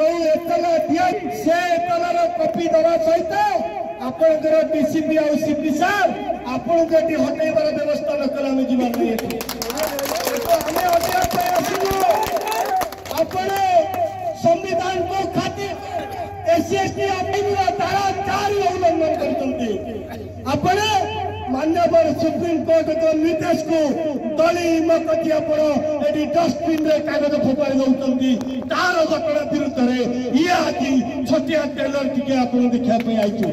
जो एतला दिया से एतलार कॉपी दवा सहित आपनकर डीसीपी और सीपी सार आपन को एटी हटेबार व्यवस्था न कला में जीवन नहीं हमें हटेबा पे आसिबो आपण संविधान को खातिर एससी आईन धारा 4 उल्लंघन करते आपण मान्यवर सुप्रीम कोर्ट को निर्देश को दली मकती आपण एटी डस्टबिन रे कागज फोपाड़ी दउतंती तार घटना विरुद्ध रे ये आज छोटिया टेलर टिके आपण देखा पे आइछु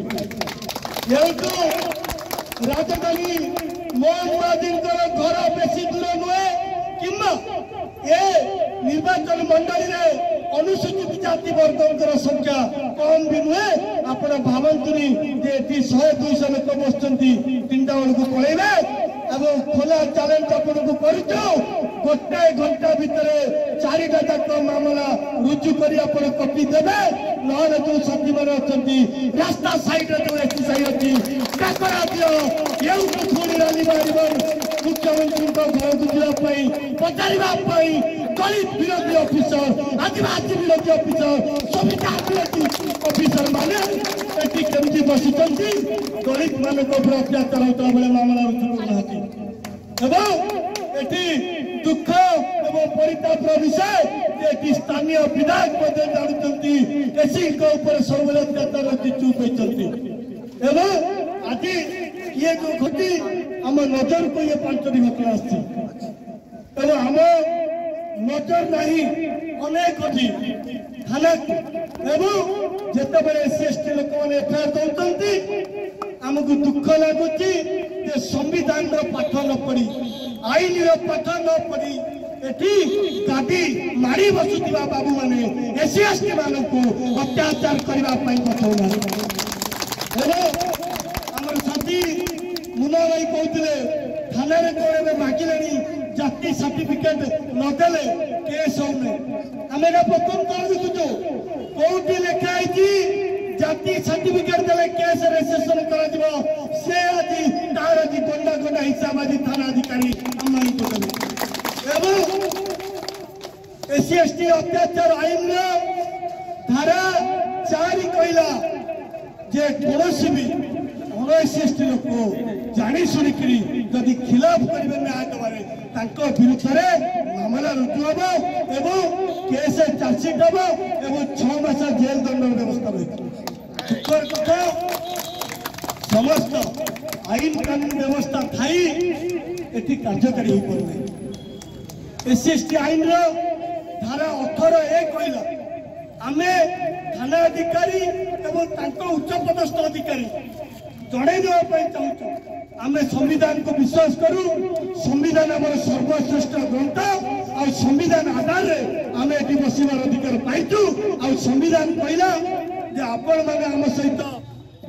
येतु राजधानी मोहम्मदी घर बेसी दूर नुहे किंबा ए निर्वाचन मंडली रे अनुसूचित जाति वर्गर संख्या कम भी नुहे आपण भावंतुनी जे 100-200 लोक बसचंती 3टा बेलू पलैबे एवं खोला चैलेंज आपन को करछो गोटे घंटा भितर 4टा जाक मामला रुजु करी आपण कॉपी देबे नहले जो सचिव माने अछंती रास्ता साइड रे जो एक्सरसाइज अछि डाकरा दियो येउ को थोड़ी राली बारीबर मुख्यमंत्री को घर बुझिया पई पचारिबा पई दलित विरोधी ऑफिसर आदिवासी विरोधी ऑफिसर संविधान विरोधी ऑफिसर माने एटी केमती बसिचंती दलित माने को अत्याचार होता बेले मामला रुजु करनाती एवं एटी दुख एवं परितापर विषय एटी स्थानीय विधायक पदे जानुचंती एसी को ऊपर सबले अत्याचार होती चुप होचंती एवं आज ये जो घटी हम नजर को ये 5टी घटना आछि एवं हम नजर नहीं अनेक अच्छी थाना एवं जिते बड़े एससी लोक मैंने एफआईआर दौरान आमको दुख लगुच संविधान पाठ न पढ़ी आईन पाठ न पढ़ी एटी गाड़ी मारी बसुवा बाबू मैंने एससी एसटी मान को अत्याचार करने पठाऊना साथी मुना भाई कहते थाना कौन मागिले जाति सर्टिफिकेट नदेले केस होने आम प्रथम कौन देखुचु कौटी लिखाई जाति सर्टिफिकेट देले केस रजिस्ट्रेशन कर आज गंडा गंडा हिसाब आज थाना अधिकारी एससी एसटी अत्याचार आईन धारा 4 कहला जे कौन भी एससी एसटी लोक जानी शुणिकी जदि खिलाफ करेंगे न्याय देवे विरुद्ध में मामला रुजु हम एवं केस चार्जसीट हम एवं 6 मास जेल दंड व्यवस्था रही कथा समस्त आईन कानून व्यवस्था थी ये कार्यकारी हो पारे एससी एसटी आईन धारा 18A कहला आम थाना अधिकारी एवं उच्च पदस्थ अधिकारी जड़े चाहूँ आम संविधान को विश्वास करूँ संविधान आम सर्वश्रेष्ठ ग्रंथ आ संविधान आधार आम ये बसवार अधिकार पाइचु आ संविधान कहला आपण मैंने आम सहित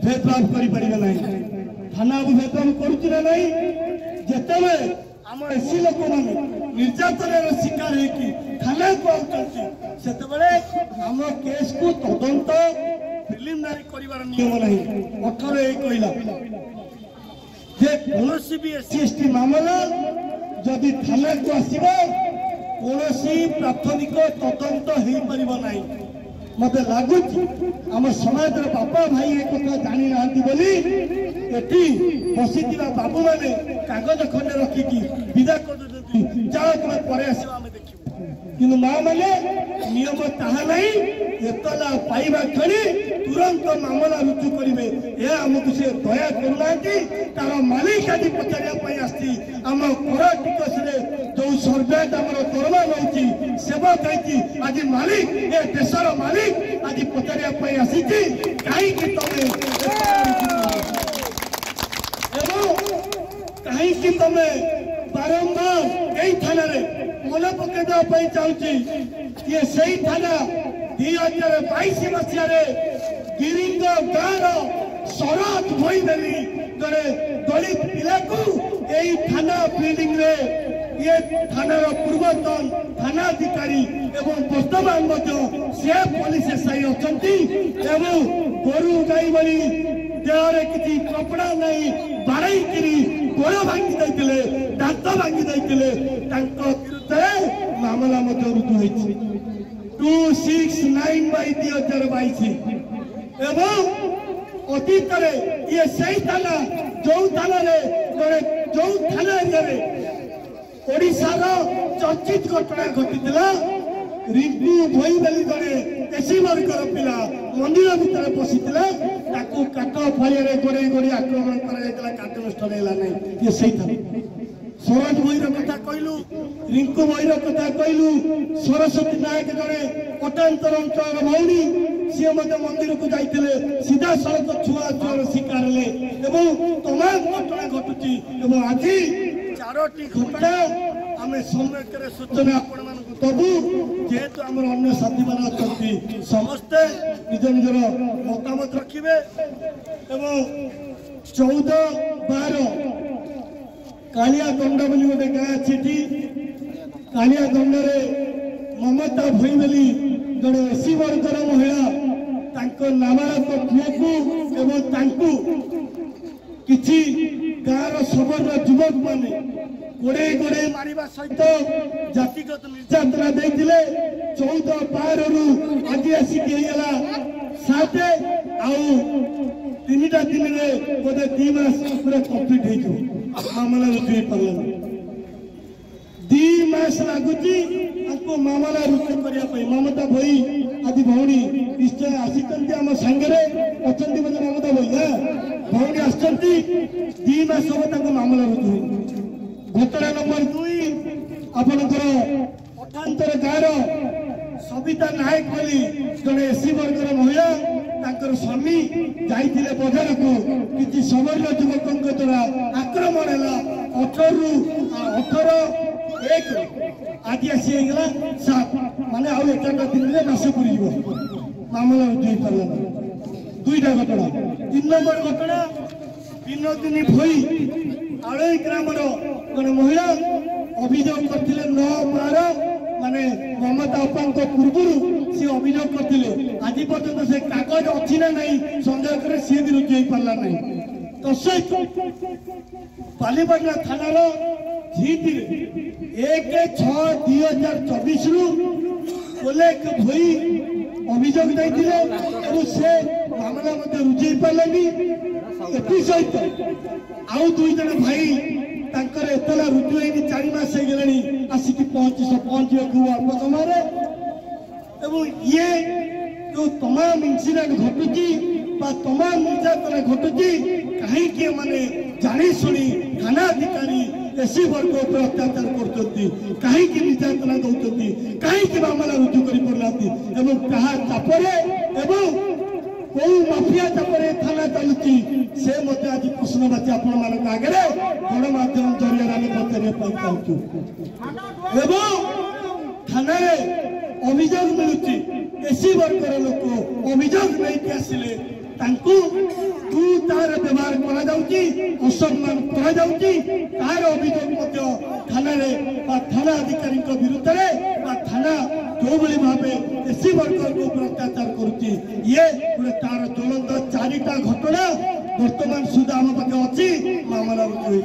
भेदभाव करें ना थाना को भेदभाव करुचु ना जिते आम एससी लोक मैंने निर्यातन शिकार होगी थाना को आते आम केस को तदंत प्रिलिमिनारी करिवार नियम नहीं 18A कहला जे कोनोसी भी एससी एसटी मामला जदि थाना को आसीबो कोनोसी प्राथमिक तदंत हेई परिबो नाही मते लागुच आम समाज रे बापा भाई ए कथा जानि नांती बोली एठी बसितिबा बाबू माने कागज खंडे रखिकी विदा कर देती जाओ तुम परे आसीबा हम देखिबो किंतु मां माने नियम ताहा नहीं एतला पाइबा खणी तुरंत मामला रुजु करेंगे यह आमको से दया करूना तार मालिक आज पचारे आसी आम कर टिकस जो सर्वेट आम दरमा नौ सेवा कहीं आज मालिक ए देशर मालिक आज पचारे आसी कहीं तुम कहीं तुम बारंबार यही थाना मन पकड़ा चाहूँ ये सही थाना 2022 मसीह गिरिंग गाँव शरद भईदेली जड़े दलित पिला को यही थाना बिल्डिंग रे ये थानार पूर्वतन थानाधिकारी एवं वर्तमान से पुलिस एसआई अच्छा गोरु गाई भली देहरे किसी कपड़ा नहीं बाड़ई गोड़ भांगी दांत भांगी विरुद्ध मामला रुजु होती 269/2022 एवं अतीत ये सही थाना जो थाना जो थाना एरिया ओडिशार चर्चित घटना घटी रिंकू भई बोली जड़े एसी वर्गर पिला मंदिर भितर पशि काट फाइरे गोड़े गोड़े आक्रमण कार्यानुष्ठान है ये सही था स्वराज भईर कथा कहलु रिंकू भईर कथा कहलु सरस्वती नायक जड़े पटांतर अंचल भौणी सी मंदिर को जाते सीधा सड़क छुआ छुआर शिकार हेले तमाम घटना घटुची आज 4टी घटना आम सम्यक सूचना आपण दबु जेहेतु आम अन्य साथी मान अच्छा समस्ते निज निजर मतामत रखिए 14/12 कालिया दंड बोली गोटे गाँ अच्छी कालिया दंडे ममता भई बोली जड़े एसी वर्गर महिला नाबालक पुओ किसी गाँव सबल युवक मैंने गोड़े गोड़े मारिबा सहित जातिगत निर्यातना देते 14/12 आज आसिक 7 3टा दिन में बोधे 2 मास पूरा कम्प्लीट हो मामला रुजु पारे 2 मास लगुच मामला रुजु करने ममता भई आदि भौणी निश्चय आसी आम सांगे अच्छा ममता भई भौणी आस 2 मास हम मामला रुजु घटना नंबर 2 आपणकर पठानतर गाँव सविता नायक बोली जड़े एसी वर्गर महिला स्वामी जाइए बजार को किसी सबल युवकों द्वारा आक्रमण है 18/1 आज आसी 7 माने आउ 11 दिन में मास पूरी मामला रुजु पारा 2टा घटना 3 नंबर घटना विनोदिनी भई आड़ई ग्रामर जड़े महिला अभियोग करते 9/12 माने ममता अपा पूर्व सी अभियोग करते आज पर्यटन से कागज अच्छी ना नहीं संदेह करे सी भी रुजु पारा ना तो बालीपाटना थानार झीटी 1/6/2024 रु कोलेक भई अभियोग देते से मामला रुझे पारानी सहित आउ 2 जन भाई एतला रुजु होनी 4 मास हो गले आसिक पहुंचे अल्प समय ये जो तमाम इनसीडेंट घटुची तमाम निर्यातना घटुची कहीं माने जानी शुणी थाना अधिकारी एसी वर्ग पर अत्याचार कहीं निर्यातना दौरान कहीं मामला रुजु कर चापरे कौ माफिया चापरे थाना चलुची से मत आज प्रश्नवाची आपण मान आगे गणमाध्यम जरिए पचारे चाहूँ थाना अभियोग मिलूची एसी वर्गर लोक अभियोग नहीं आसिले तू तार व्यवहार असम्मान तार अभियोग थाना थाना अधिकारी विरुद्ध थाना जो भाव एसी वर्गर को अत्याचार करुच्ची ये गोटे तार ज्वलंत 4टा घटना वर्तमान सुधा आम पाखे अच्छी मामला रुजु।